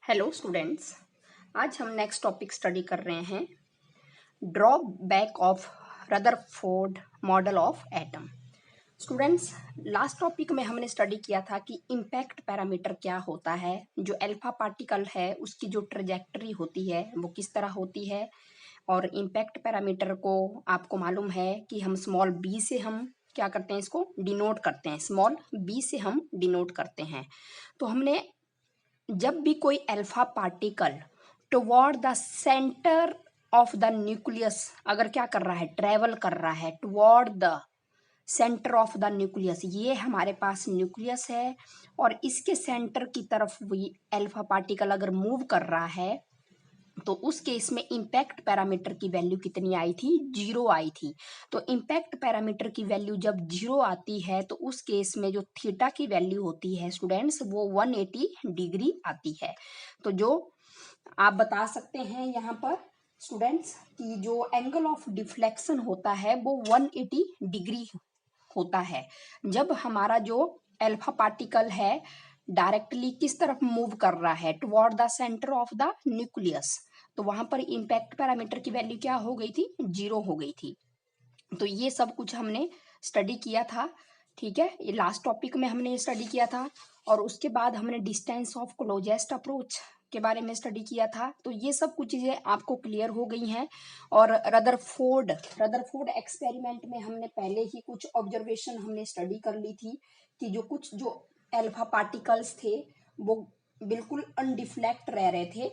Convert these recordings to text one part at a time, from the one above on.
Hello students, आज हम next topic study कर रहे हैं drawback of Rutherford model of atom. Students, last topic में हमने स्टडी किया था कि इम्पैक्ट पैरामीटर क्या होता है। जो अल्फा पार्टिकल है उसकी जो ट्रेजेक्टरी होती है वो किस तरह होती है, और इम्पैक्ट पैरामीटर को आपको मालूम है कि हम स्मॉल बी से हम क्या करते हैं, इसको डिनोट करते हैं, स्मॉल बी से हम डिनोट करते हैं। तो हमने जब भी कोई alpha particle toward the centre of the nucleus अगर क्या कर रहा है, ट्रेवल कर रहा है toward the centre of the nucleus, ये हमारे पास न्यूक्लियस है और इसके सेंटर की तरफ भी अल्फा पार्टिकल अगर मूव कर रहा है तो उस केस में इम्पैक्ट पैरामीटर की वैल्यू कितनी आई थी, 0 आई थी। तो इम्पैक्ट पैरामीटर की वैल्यू जब 0 आती है तो उस केस में जो थीटा की वैल्यू होती है स्टूडेंट्स वो 180 डिग्री आती है। तो जो आप बता सकते हैं यहाँ पर स्टूडेंट्स कि जो एंगल ऑफ डिफ्लेक्शन होता है वो 180 डिग्री होता है जब हमारा जो अल्फा पार्टिकल है डायरेक्टली किस तरफ मूव कर रहा है, toward the centre of the nucleus. तो वहां पर इम्पैक्ट पैरामीटर की वैल्यू क्या हो गई थी, 0 हो गई थी। तो ये सब कुछ हमने स्टडी किया था, ठीक है, ये लास्ट टॉपिक में हमने स्टडी किया था। और उसके बाद हमने डिस्टेंस ऑफ क्लोजेस्ट अप्रोच के बारे में स्टडी किया था। तो ये सब कुछ चीजें आपको क्लियर हो गई हैं। और रदरफोर्ड एक्सपेरिमेंट में हमने पहले ही कुछ ऑब्जर्वेशन हमने स्टडी कर ली थी कि जो अल्फा पार्टिकल्स थे वो बिल्कुल अनडिफ्लेक्ट रह रहे थे।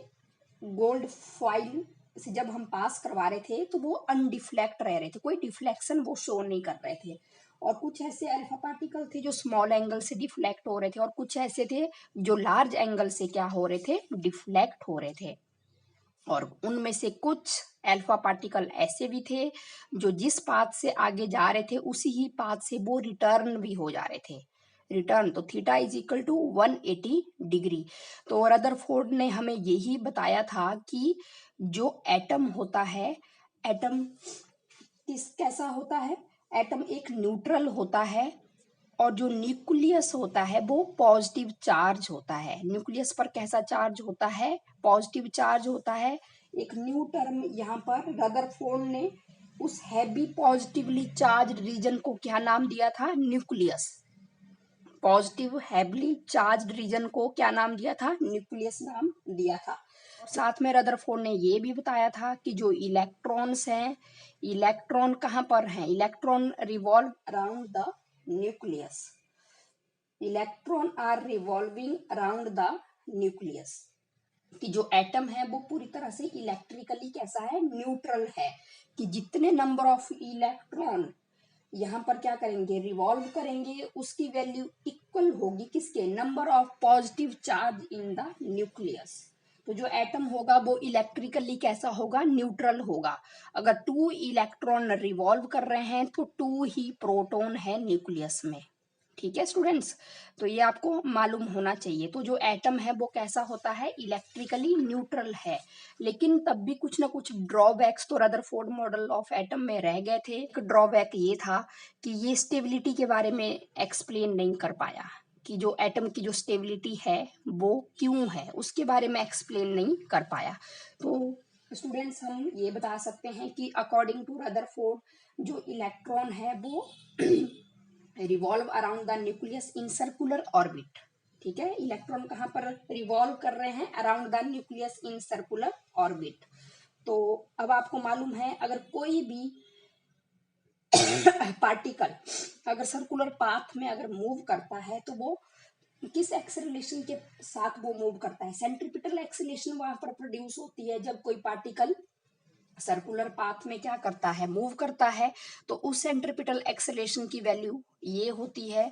गोल्ड फॉइल से जब हम पास करवा रहे थे तो वो अनडिफ्लेक्ट रह रहे थे, कोई डिफ्लेक्शन वो शो नहीं कर रहे थे। और कुछ ऐसे अल्फा पार्टिकल थे जो स्मॉल एंगल से डिफ्लेक्ट हो रहे थे और कुछ ऐसे थे जो लार्ज एंगल से क्या हो रहे थे, डिफ्लेक्ट हो रहे थे। और उनमें से कुछ अल्फा पार्टिकल ऐसे भी थे जो जिस पाथ से आगे जा रहे थे उसी ही पाथ से वो रिटर्न भी हो जा रहे थे। रिटर्न तो theta is equal to 180 degree. तो रदरफोर्ड ने हमें यही बताया था कि जो एटम होता है, एटम कैसा होता है, एटम एक न्यूट्रल होता है और जो न्यूक्लियस होता है वो पॉजिटिव चार्ज होता है। न्यूक्लियस पर कैसा चार्ज होता है, पॉजिटिव चार्ज होता है। एक न्यू टर्म यहाँ पर रदरफोर्ड ने उस हैवी पॉजिटिवली चार्ज रीजन को क्या नाम दिया था, nucleus. Positive heavily charge region को क्या नाम दिया था, न्यूक्लियस नाम दिया था। साथ में रदरफोर्ड ने ये भी बताया था कि जो इलेक्ट्रॉन्स हैं, इलेक्ट्रॉन कहाँ पर हैं, electron revolve around the nucleus. Electron are revolving around the nucleus. कि जो एटम है वो पूरी तरह से इलेक्ट्रिकली कैसा है, न्यूट्रल है। कि जितने नंबर ऑफ इलेक्ट्रॉन यहाँ पर क्या करेंगे, रिवॉल्व करेंगे, उसकी वैल्यू इक्वल होगी किसके, number of positive charge in the nucleus. तो जो एटम होगा वो इलेक्ट्रिकली कैसा होगा, न्यूट्रल होगा। अगर 2 इलेक्ट्रॉन रिवॉल्व कर रहे हैं तो 2 ही प्रोटॉन है न्यूक्लियस में। ठीक है स्टूडेंट्स, तो ये आपको मालूम होना चाहिए। तो जो एटम है वो कैसा होता है, इलेक्ट्रिकली न्यूट्रल है। लेकिन तब भी कुछ ना कुछ ड्रॉबैक्स तो रदरफोर्ड मॉडल ऑफ एटम में रह गए थे। एक ड्रॉबैक ये था कि ये स्टेबिलिटी के बारे में एक्सप्लेन नहीं कर पाया कि जो एटम की जो स्टेबिलिटी है वो क्यों है, उसके बारे में एक्सप्लेन नहीं कर पाया। तो स्टूडेंट्स हम ये बता सकते हैं कि अकॉर्डिंग टू रदरफोर्ड जो इलेक्ट्रॉन है वो revolve around the nucleus in circular orbit. ठीक है, इलेक्ट्रॉन कहाँ पर रिवॉल्व कर रहे हैं, around the nucleus in circular orbit. तो अब आपको मालूम है अगर कोई भी पार्टिकल अगर सर्कुलर पाथ में अगर मूव करता है तो वो किस एक्सेलरेशन के साथ वो मूव करता है, सेंट्रीपिटल एक्सेलरेशन वहां पर प्रोड्यूस होती है जब कोई पार्टिकल सर्कुलर पाथ में क्या करता है, मूव करता है। तो उस सेंट्रीपिटल एक्सेलरेशन की वैल्यू ये होती है।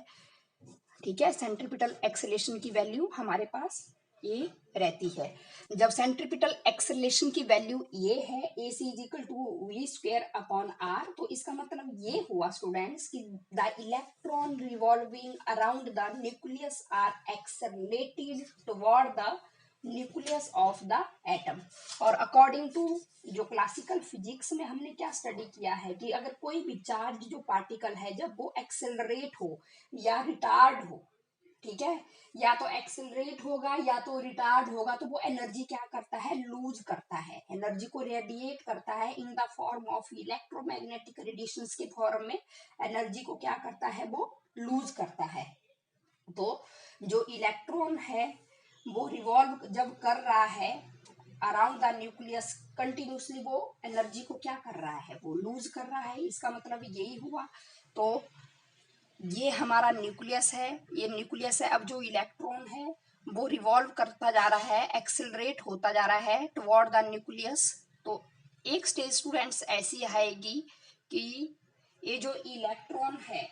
ठीक है, सेंट्रीपिटल एक्सेलरेशन की वैल्यू हमारे पास ये रहती है। जब सेंट्रीपिटल एक्सेलरेशन की वैल्यू ये है a c is equal to v square upon r, तो इसका मतलब ये हुआ स्टूडेंट्स कि the electron revolving around the nucleus are accelerated toward the nucleus of the atom. और अकॉर्डिंग टू जो क्लासिकल फिजिक्स में हमने क्या स्टडी किया है कि अगर कोई भी चार्ज जो पार्टिकल है जब वो एक्सेलरेट हो या रिटार्ड हो, ठीक है, या तो एक्सेलरेट होगा या तो रिटार्ड होगा, तो वो एनर्जी क्या करता है, लूज करता है, एनर्जी को रेडिएट करता है in the form of electromagnetic radiations के फॉर्म में एनर्जी को क्या करता है, वो लूज करता है। तो जो इलेक्ट्रॉन है वो रिवॉल्व जब कर रहा है अराउंड द न्यूक्लियस कंटिन्यूसली, वो एनर्जी को क्या कर रहा है, वो लूज कर रहा है, इसका मतलब यही हुआ। तो ये हमारा न्यूक्लियस है, ये न्यूक्लियस है। अब जो इलेक्ट्रॉन है वो रिवॉल्व करता जा रहा है, एक्सिलरेट होता जा रहा है टुवर्ड द न्यूक्लियस। तो एक स्टेज स्टूडेंट्स ऐसी आएगी कि ये जो इलेक्ट्रॉन है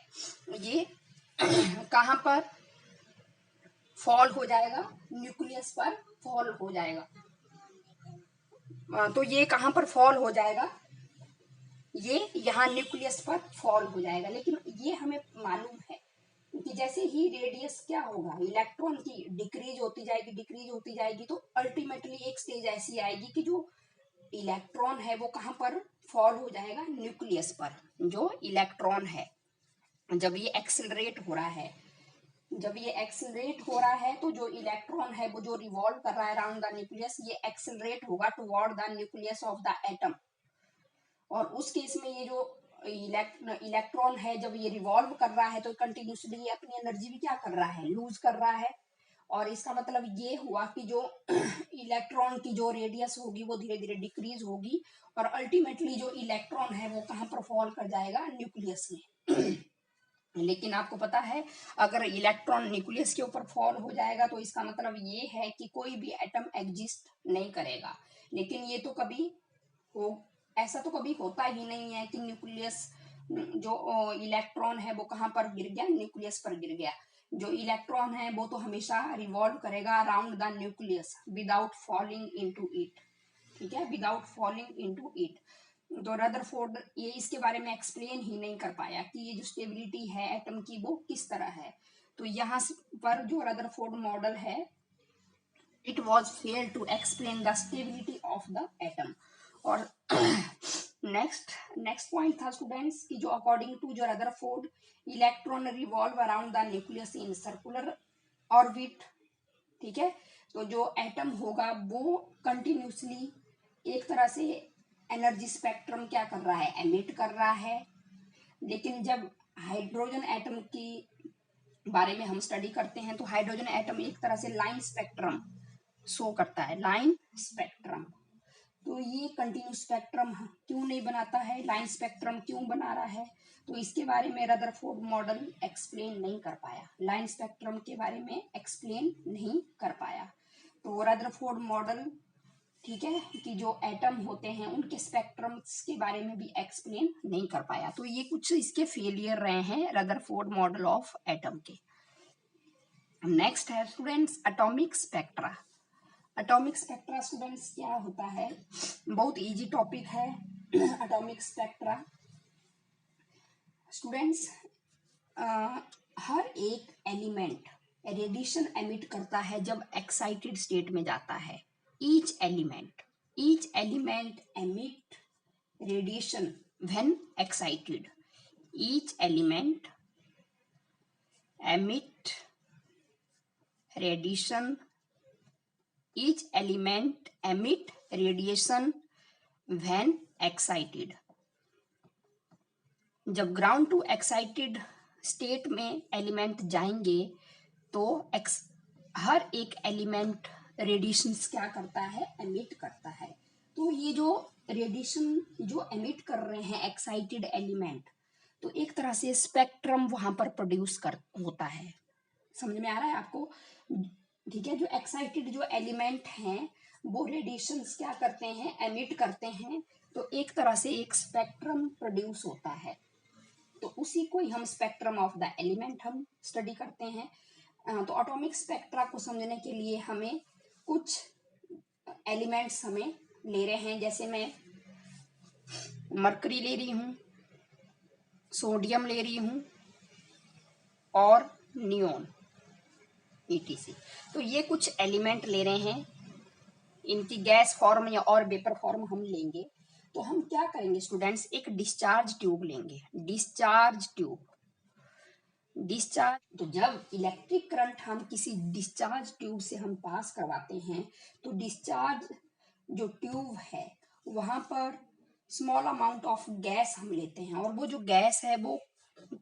ये कहाँ पर फॉल हो जाएगा, न्यूक्लियस पर फॉल हो जाएगा। तो ये कहाँ पर फॉल हो जाएगा, ये यहाँ न्यूक्लियस पर फॉल हो जाएगा। लेकिन ये हमें मालूम है कि जैसे ही रेडियस क्या होगा, इलेक्ट्रॉन की डिक्रीज होती जाएगी, तो अल्टीमेटली एक स्टेज ऐसी आएगी कि जो इलेक्ट्रॉन है वो कहाँ पर फॉल हो जाएगा, न्यूक्लियस पर। जो इलेक्ट्रॉन है जब ये एक्सिलरेट हो रहा है, तो जो इलेक्ट्रॉन है वो जो रिवॉल्व कर रहा है अराउंड द न्यूक्लियस, ये एक्सिलरेट होगा toward the nucleus of the atom. और उस केस में ये जो इलेक्ट्रॉन है जब ये रिवॉल्व कर रहा है तो कंटिन्यूसली ये अपनी एनर्जी भी क्या कर रहा है, लूज कर रहा है। और इसका मतलब ये हुआ कि जो इलेक्ट्रॉन की जो रेडियस होगी वो धीरे धीरे डिक्रीज होगी और अल्टीमेटली जो इलेक्ट्रॉन है वो कहाँ पर फॉल कर जाएगा, न्यूक्लियस में। लेकिन आपको पता है अगर इलेक्ट्रॉन न्यूक्लियस के ऊपर फॉल हो जाएगा तो इसका मतलब ये है कि कोई भी एटम एग्जिस्ट नहीं करेगा। लेकिन ये तो कभी हो, ऐसा तो कभी होता ही नहीं है कि न्यूक्लियस जो इलेक्ट्रॉन है वो कहाँ पर गिर गया, न्यूक्लियस पर गिर गया। जो इलेक्ट्रॉन है वो तो हमेशा रिवॉल्व करेगा around the nucleus without falling into it, ठीक है, विदाउट फॉलिंग इनटू इट। तो रदरफोर्ड ये इसके बारे में एक्सप्लेन ही नहीं कर पाया कि ये जो स्टेबिलिटी है एटम की वो किस तरह है। तो यहाँ पर जो रदरफोर्ड मॉडल है, it was fail to explain the stability of the atom. और नेक्स्ट पॉइंट था स्टूडेंट्स कि जो अकॉर्डिंग टू जो Rutherford, electron revolve around the nucleus in circular orbit, ठीक है। तो जो एटम होगा वो कंटिन्यूसली एक तरह से एनर्जी स्पेक्ट्रम क्या कर रहा है, एमिट कर रहा है। लेकिन जब हाइड्रोजन एटम की बारे में हम स्टडी करते हैं तो हाइड्रोजन एटम एक तरह से लाइन स्पेक्ट्रम शो करता है, लाइन स्पेक्ट्रम। तो ये कंटिन्यू स्पेक्ट्रम क्यों नहीं बनाता है, लाइन स्पेक्ट्रम क्यों बना रहा है, तो इसके बारे में रदरफोर्ड मॉडल एक्सप्लेन नहीं कर पाया, लाइन स्पेक्ट्रम के बारे में एक्सप्लेन नहीं कर पाया। तो रदरफोर्ड मॉडल, ठीक है, कि जो एटम होते हैं उनके स्पेक्ट्रम्स के बारे में भी एक्सप्लेन नहीं कर पाया। तो ये कुछ इसके फेलियर रहे हैं रदरफोर्ड मॉडल ऑफ एटम के। नेक्स्ट है students atomic spectra. Atomic spectra students क्या होता है, बहुत इजी टॉपिक है एटॉमिक स्पेक्ट्रा। स्टूडेंट्स हर एक एलिमेंट रेडिएशन एमिट करता है जब एक्साइटेड स्टेट में जाता है। Each element emit radiation when excited. Each element emit radiation. Each element emit radiation when excited. जब ग्राउंड टू एक्साइटेड स्टेट में एलिमेंट जाएंगे तो हर एक एलिमेंट रेडिएशंस क्या करता है, एमिट करता है। तो ये जो रेडिएशन जो एमिट कर रहे हैं एक्साइटेड एलिमेंट, तो एक तरह से स्पेक्ट्रम वहां पर प्रोड्यूस कर होता है। समझ में आ रहा है आपको, ठीक है। जो एक्साइटेड जो एलिमेंट हैं वो रेडिएशंस क्या करते हैं, एमिट करते हैं, तो एक तरह से एक स्पेक्ट्रम प्रोड्यूस होता है। तो उसी को ही हम स्पेक्ट्रम ऑफ द एलिमेंट हम स्टडी करते हैं। तो एटॉमिक स्पेक्ट्रा को समझने के लिए हमें कुछ एलिमेंट्स हमें ले रहे हैं, जैसे मैं मरकरी ले रही हूँ, सोडियम ले रही हूँ और नियोन ETC। तो ये कुछ एलिमेंट ले रहे हैं, इनकी गैस फॉर्म या और वेपर फॉर्म हम लेंगे। तो हम क्या करेंगे स्टूडेंट्स, एक डिस्चार्ज ट्यूब लेंगे, डिस्चार्ज ट्यूब। डिस्चार्ज, तो जब इलेक्ट्रिक करंट हम किसी डिस्चार्ज ट्यूब से हम पास करवाते हैं तो डिस्चार्ज जो ट्यूब है वहां पर स्मॉल अमाउंट ऑफ गैस हम लेते हैं, और वो जो गैस है वो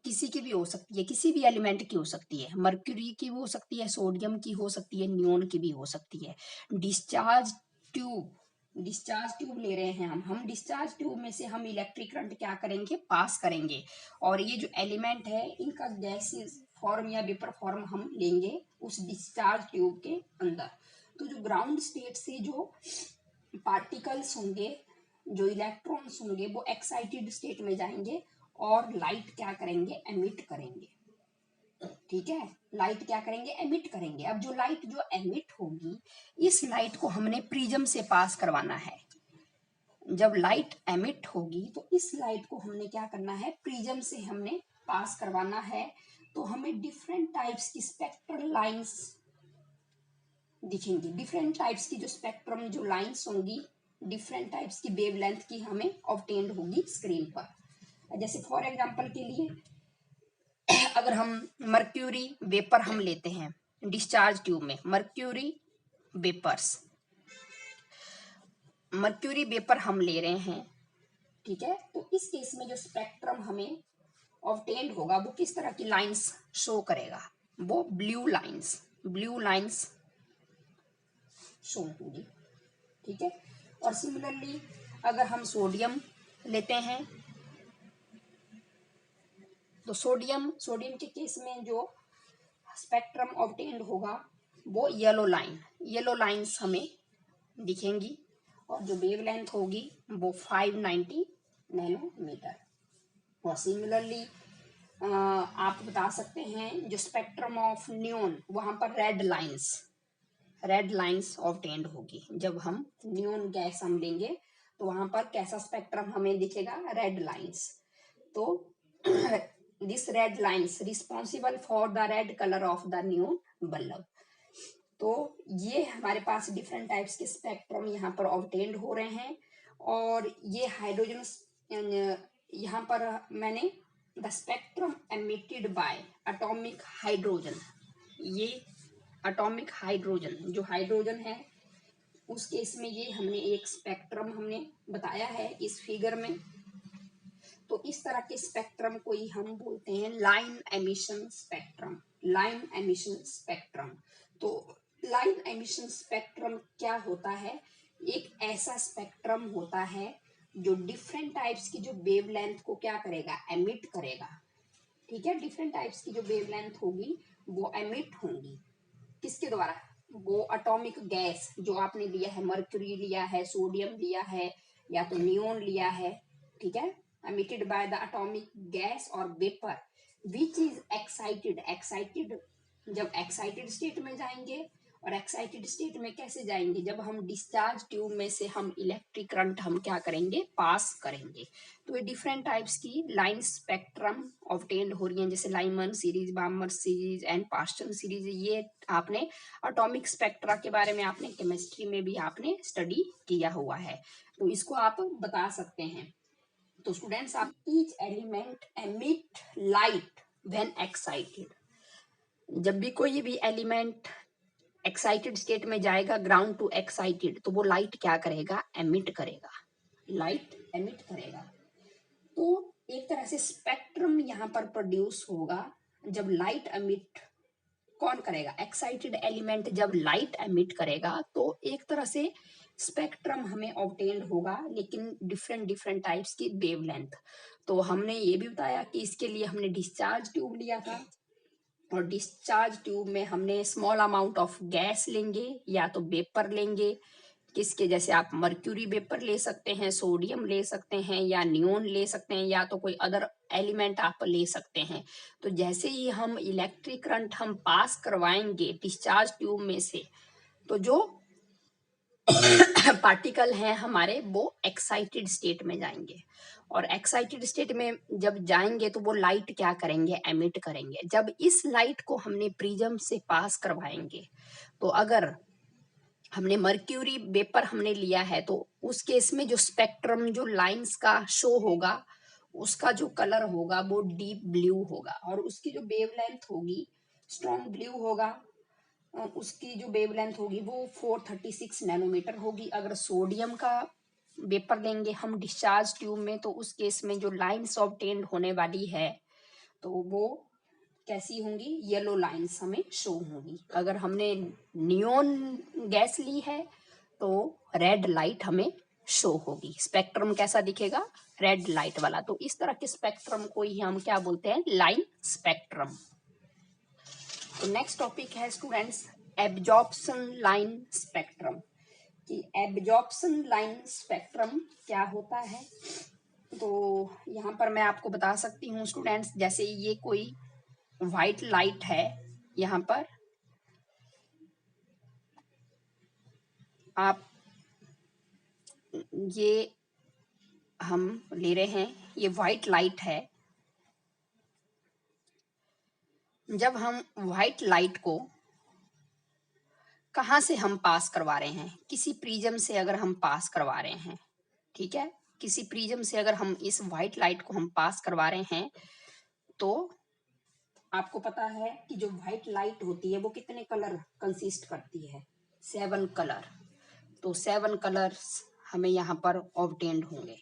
किसी की भी हो सकती है, किसी भी एलिमेंट की हो सकती है, मर्क्यूरी की भी हो सकती है, सोडियम की हो सकती है, नियोन की भी हो सकती है। डिस्चार्ज ट्यूब, डिस्चार्ज ट्यूब ले रहे हैं हम डिस्चार्ज ट्यूब में से हम इलेक्ट्रिक करंट क्या करेंगे, पास करेंगे, और ये जो एलिमेंट है इनका गैसेस फॉर्म या वेपर फॉर्म हम लेंगे उस डिस्चार्ज ट्यूब के अंदर। तो जो ग्राउंड स्टेट से जो पार्टिकल्स होंगे, जो इलेक्ट्रॉन्स होंगे, वो एक्साइटेड स्टेट में जाएंगे और लाइट क्या करेंगे, एमिट करेंगे। ठीक है, लाइट क्या करेंगे, एमिट करेंगे। अब जो लाइट जो एमिट होगी, इस लाइट को हमने प्रिज्म से पास करवाना है। जब लाइट एमिट होगी तो इस लाइट को हमने क्या करना है, प्रिज्म से हमने पास करवाना है। तो हमें डिफरेंट टाइप्स की स्पेक्ट्रल लाइंस दिखेंगी, डिफरेंट टाइप्स की जो स्पेक्ट्रम जो लाइंस होंगी, डिफरेंट टाइप्स की वेवलेंथ की हमें ऑब्टेन्ड होगी स्क्रीन पर। जैसे फॉर एग्जांपल के लिए अगर हम मर्क्यूरी वेपर हम लेते हैं डिस्चार्ज ट्यूब में, मर्क्यूरी वेपर्स, मर्क्यूरी वेपर हम ले रहे हैं, ठीक है, तो इस केस में जो स्पेक्ट्रम हमें ऑब्टेन्ड होगा वो किस तरह की लाइंस शो करेगा, वो blue lines, blue lines show होंगी। ठीक है, और सिमिलरली अगर हम सोडियम लेते हैं तो सोडियम के केस में जो स्पेक्ट्रम ऑब्टेन्ड होगा वो येलो लाइन, येलो लाइंस हमें दिखेंगी, और जो वेवलेंथ होगी वो 590 नैनोमीटर। और सिमिलरली आप बता सकते हैं जो स्पेक्ट्रम ऑफ नियोन, वहां पर रेड लाइंस ऑब्टेन्ड होगी। जब हम नियोन गैस हम लेंगे तो वहां पर कैसा स्पेक्ट्रम हमें दिखेगा, रेड लाइंस। तो this red lines responsible for the red colour of the neon bulb. तो ये हमारे पास डिफरेंट टाइप्स के स्पेक्ट्रम यहाँ पर ऑब्टेन्ड हो रहे हैं। और ये हाइड्रोजन, यहाँ पर मैंने the spectrum emitted by atomic hydrogen, ये एटॉमिक हाइड्रोजन जो हाइड्रोजन है उस केस में ये हमने एक स्पेक्ट्रम हमने बताया है इस फिगर में। तो इस तरह के स्पेक्ट्रम को ही हम बोलते हैं line emission spectrum, line emission spectrum. तो लाइन एमिशन स्पेक्ट्रम क्या होता है, एक ऐसा स्पेक्ट्रम होता है जो डिफरेंट टाइप्स की जो वेवलेंथ को क्या करेगा, एमिट करेगा। ठीक है, डिफरेंट टाइप्स की जो वेवलेंथ होगी वो एमिट होंगी, किसके द्वारा, वो एटॉमिक गैस जो आपने लिया है, मर्क्यूरी लिया है, सोडियम लिया है, या तो नियोन लिया है, ठीक है, emitted by the atomic gas or vapor which is excited, जब एक्साइटेड स्टेट में जाएंगे, और एक्साइटेड स्टेट में कैसे जाएंगे, जब हम डिस्चार्ज ट्यूब में से हम इलेक्ट्रिक करंट हम क्या करेंगे, पास करेंगे। तो ये डिफरेंट टाइप्स की लाइन स्पेक्ट्रम ऑब्टेन्ड हो रही हैं, जैसे Lyman series, बामर series and Paschen series. ये आपने एटॉमिक स्पेक्ट्रा के बारे में आपने केमिस्ट्री में भी आपने स्टडी किया हुआ है, तो इसको आप बता सकते हैं। तो स्टूडेंट्स, आप each element emit light when excited, जब भी कोई भी एलिमेंट एक्साइटेड स्टेट में जाएगा, ग्राउंड टू एक्साइटेड, तो वो लाइट क्या करेगा, एमिट करेगा, लाइट एमिट करेगा। तो एक तरह से स्पेक्ट्रम यहाँ पर प्रोड्यूस होगा जब लाइट एमिट कौन करेगा, एक्साइटेड एलिमेंट जब लाइट एमिट करेगा तो एक तरह से स्पेक्ट्रम हमें ऑब्टेन्ड होगा, लेकिन डिफरेंट टाइप्स की वेवलेंथ। तो हमने ये भी बताया कि इसके लिए हमने डिस्चार्ज ट्यूब लिया था, और डिस्चार्ज ट्यूब में हमने स्मॉल अमाउंट ऑफ गैस लेंगे या तो वेपर लेंगे, किसके, जैसे आप मर्क्यूरी वेपर ले सकते हैं, सोडियम ले सकते हैं, या नियोन ले सकते हैं, या तो कोई अदर एलिमेंट आप ले सकते हैं। तो जैसे ही हम इलेक्ट्रिक करंट हम पास करवाएंगे डिस्चार्ज ट्यूब में से, तो जो पार्टिकल हैं हमारे वो एक्साइटेड स्टेट में जाएंगे, और एक्साइटेड स्टेट में जब जाएंगे तो वो लाइट क्या करेंगे, एमिट करेंगे। जब इस लाइट को हमने प्रिज्म से पास करवाएंगे, तो अगर हमने मर्क्यूरी वेपर हमने लिया है तो उस केस में जो स्पेक्ट्रम जो लाइंस का शो होगा उसका जो कलर होगा वो डीप ब्लू होगा और उसकी जो वेवलेंथ होगी स्ट्रॉन्ग ब्लू होगा। उसकी जो वेवलेंथ होगी वो 436 नैनोमीटर होगी। अगर सोडियम का वेपर लेंगे हम डिस्चार्ज ट्यूब में, तो उस केस में जो लाइन्स ऑब्टेन्ड होने वाली है तो वो कैसी होंगी, येलो लाइन्स हमें शो होंगी। अगर हमने नियोन गैस ली है तो रेड लाइट हमें शो होगी। स्पेक्ट्रम कैसा दिखेगा, रेड लाइट वाला। तो इस तरह के स्पेक्ट्रम को ही हम क्या बोलते हैं, लाइन स्पेक्ट्रम। तो नेक्स्ट टॉपिक है स्टूडेंट्स एब्जॉर्प्शन लाइन स्पेक्ट्रम। कि एब्जॉर्प्शन लाइन स्पेक्ट्रम क्या होता है। तो यहाँ पर मैं आपको बता सकती हूँ स्टूडेंट्स, जैसे ये कोई व्हाइट लाइट है, यहाँ पर आप ये हम ले रहे हैं, ये व्हाइट लाइट है। जब हम व्हाइट लाइट को कहाँ से हम पास करवा रहे हैं, किसी प्रिज्म से अगर हम पास करवा रहे हैं, ठीक है, किसी प्रिज्म से अगर हम इस व्हाइट लाइट को हम पास करवा रहे हैं, तो आपको पता है कि जो व्हाइट लाइट होती है वो कितने कलर कंसिस्ट करती है, 7 कलर। तो 7 कलर्स हमें यहाँ पर ऑब्टेन्ड होंगे।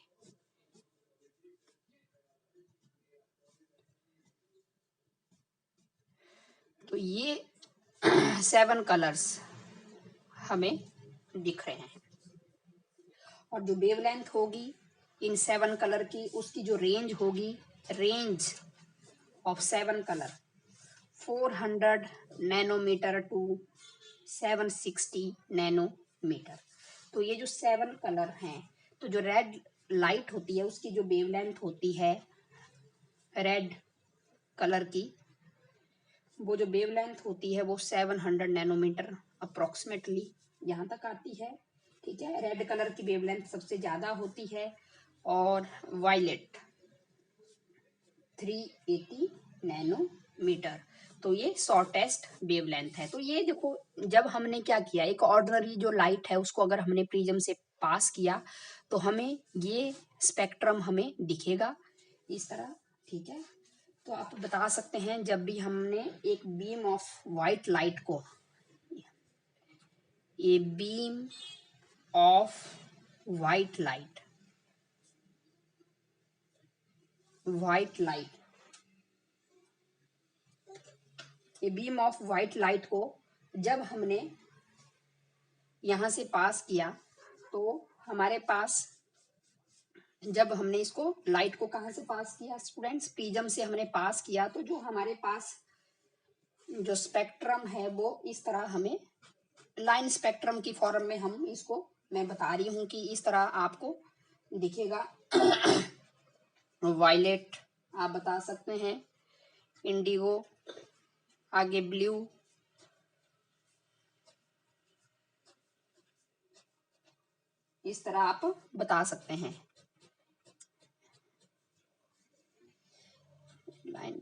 तो ये 7 कलर्स हमें दिख रहे हैं और जो वेवलेंथ होगी इन 7 कलर की, उसकी जो रेंज होगी, range of 7 colour 400 nanometre to 760 nanometre. तो ये जो 7 कलर हैं, तो जो रेड लाइट होती है उसकी जो वेवलेंथ होती है रेड कलर की, वो जो वेवलेंथ होती है वो 700 नैनोमीटर अप्रोक्सीमेटली यहाँ तक आती है। ठीक है, रेड कलर की वेवलेंथ सबसे ज्यादा होती है और वायलेट 380 नैनोमीटर। तो ये शॉर्टेस्ट वेवलेंथ है। तो ये देखो, जब हमने क्या किया, एक ऑर्डिनरी जो लाइट है उसको अगर हमने प्रिज्म से पास किया तो हमें ये स्पेक्ट्रम हमें दिखेगा इस तरह। ठीक है, तो आप बता सकते हैं जब भी हमने एक बीम ऑफ व्हाइट लाइट को, a beam of white light, white light, a beam of white light को जब हमने यहां से पास किया तो हमारे पास, जब हमने इसको लाइट को कहां से पास किया स्टूडेंट्स, प्रिज्म से हमने पास किया, तो जो हमारे पास जो स्पेक्ट्रम है वो इस तरह हमें लाइन स्पेक्ट्रम की फॉर्म में हम इसको, मैं बता रही हूं कि इस तरह आपको दिखेगा। वायलेट आप बता सकते हैं, इंडिगो, आगे ब्लू, इस तरह आप बता सकते हैं। लाइन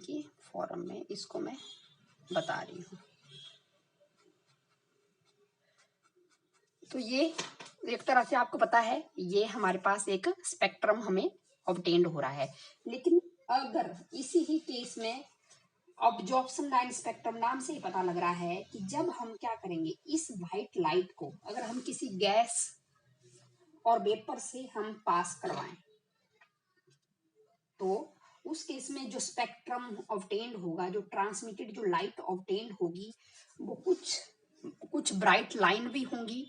की फॉर्म में इसको मैं बता रही हूँ। तो ये एक तरह से आपको पता है ये हमारे पास एक स्पेक्ट्रम हमें ऑब्टेन्ड हो रहा है। लेकिन अगर इसी ही केस में ऑब्जॉर्प्शन लाइन स्पेक्ट्रम नाम से ही पता लग रहा है कि जब हम क्या करेंगे, इस व्हाइट लाइट को अगर हम किसी गैस और वेपर से हम पास करवाएं तो उस केस में जो स्पेक्ट्रम ऑब्टेन्ड होगा, जो ट्रांसमिटेड जो लाइट ऑब्टेन्ड होगी, वो कुछ ब्राइट लाइन भी होंगी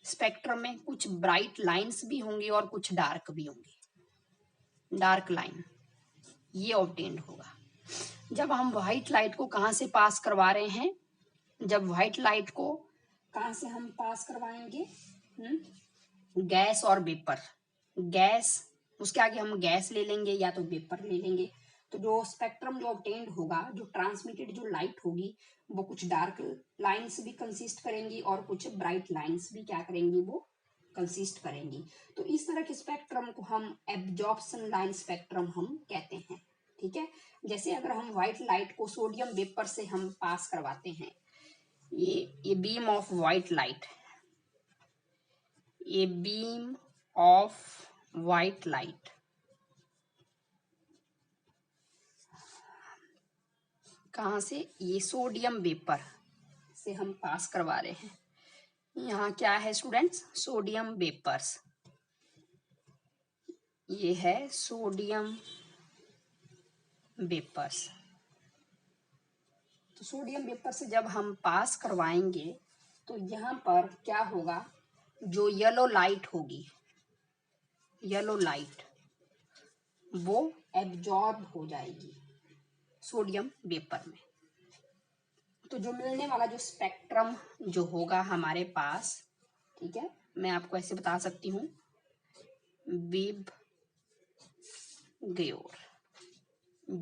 स्पेक्ट्रम में, कुछ ब्राइट लाइंस भी होंगी और कुछ डार्क भी होंगी, डार्क लाइन ये ऑब्टेन्ड होगा। जब हम व्हाइट लाइट को कहां से पास करवा रहे हैं, जब व्हाइट लाइट को कहां से हम पास करवाएंगे, गैस और वेपर, गैस, उसके आगे हम गैस ले लेंगे या तो वेपर ले लेंगे, तो जो स्पेक्ट्रम जो ऑब्टेन्ड होगा, जो ट्रांसमिटेड जो लाइट होगी, वो कुछ डार्क लाइंस भी कंसिस्ट करेंगी और कुछ ब्राइट लाइंस भी क्या करेंगी, वो कंसिस्ट करेंगी। तो इस तरह के स्पेक्ट्रम को हम एब्जॉर्प्शन लाइन स्पेक्ट्रम हम कहते हैं। ठीक है, जैसे अगर हम व्हाइट लाइट को सोडियम वेपर से हम पास करवाते हैं, ये बीम ऑफ व्हाइट लाइट, ये बीम ऑफ व्हाइट लाइट, कहाँ से? ये सोडियम वेपर से हम पास करवा रहे हैं। यहाँ क्या है स्टूडेंट्स? Sodium vapours. ये है सोडियम वेपर्स। तो सोडियम वेपर से जब हम पास करवाएंगे तो यहाँ पर क्या होगा? जो येलो लाइट होगी, येलो लाइट, वो एब्जॉर्ब हो जाएगी सोडियम वेपर में। तो जो मिलने वाला जो स्पेक्ट्रम जो होगा हमारे पास, ठीक है, मैं आपको ऐसे बता सकती हूँ, विब ग्योर,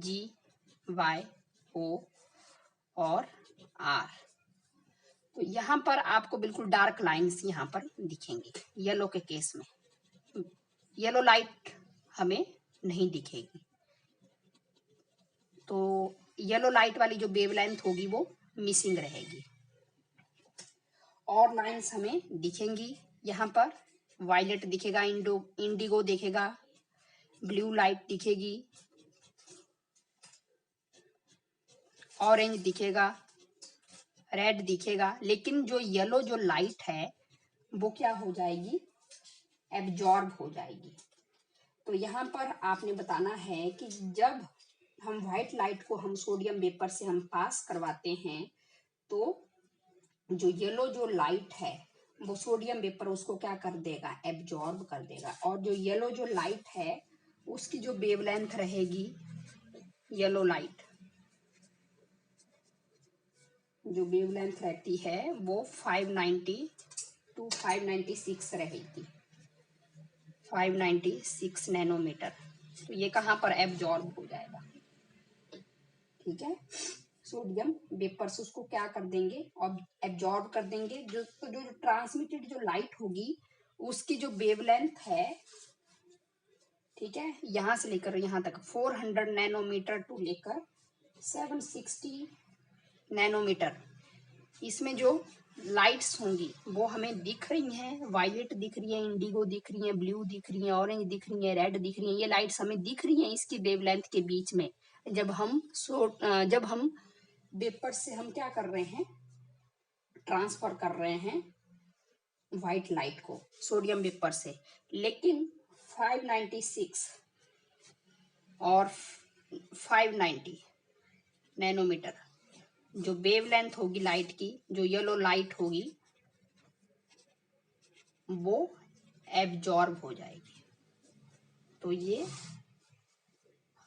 GYO और R। तो यहाँ पर आपको बिल्कुल डार्क लाइंस यहाँ पर दिखेंगे येलो के केस में। येलो लाइट हमें नहीं दिखेगी। तो येलो लाइट वाली जो वेवलेंथ होगी वो मिसिंग रहेगी। और लाइंस हमें दिखेंगी यहाँ पर। वायलेट दिखेगा, इंडिगो दिखेगा, ब्लू लाइट दिखेगी, ऑरेंज दिखेगा, रेड दिखेगा। लेकिन जो येलो जो लाइट है वो क्या हो जाएगी? एब्जॉर्ब हो जाएगी। तो यहाँ पर आपने बताना है कि जब हम व्हाइट लाइट को हम सोडियम वेपर से हम पास करवाते हैं तो जो येलो जो लाइट है वो सोडियम वेपर उसको क्या कर देगा? एब्जॉर्ब कर देगा। और जो येलो जो लाइट है उसकी जो वेवलेंथ रहेगी, येलो लाइट जो वेवलेंथ रहती है वो 590 टू 596 रहेगी, 596 नैनोमीटर। तो ये कहाँ पर एब्जॉर्ब हो जाएगा? ठीक है, सोडियम वेपर से उसको क्या कर देंगे? और एब्जॉर्ब कर देंगे। जो ट्रांसमिटेड जो लाइट होगी उसकी जो वेवलेंथ है, ठीक है, यहाँ से लेकर यहाँ तक 400 नैनोमीटर टू लेकर 760 नैनोमीटर, इसमें जो लाइट्स होंगी वो हमें दिख रही हैं। वायलेट दिख रही है, इंडिगो दिख रही है, ब्लू दिख रही है, ऑरेंज दिख रही है, रेड दिख रही है। ये लाइट्स हमें दिख रही हैं इसकी वेवलेंथ के बीच में। जब हम वेपर से हम क्या कर रहे हैं? ट्रांसफर कर रहे हैं व्हाइट लाइट को सोडियम वेपर से। लेकिन 596 और 590 नैनोमीटर जो वेवलेंथ होगी लाइट की, जो येलो लाइट होगी, वो एब्जॉर्ब हो जाएगी। तो ये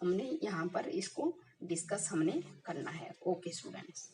हमने यहाँ पर इसको डिस्कस हमने करना है। Okay students.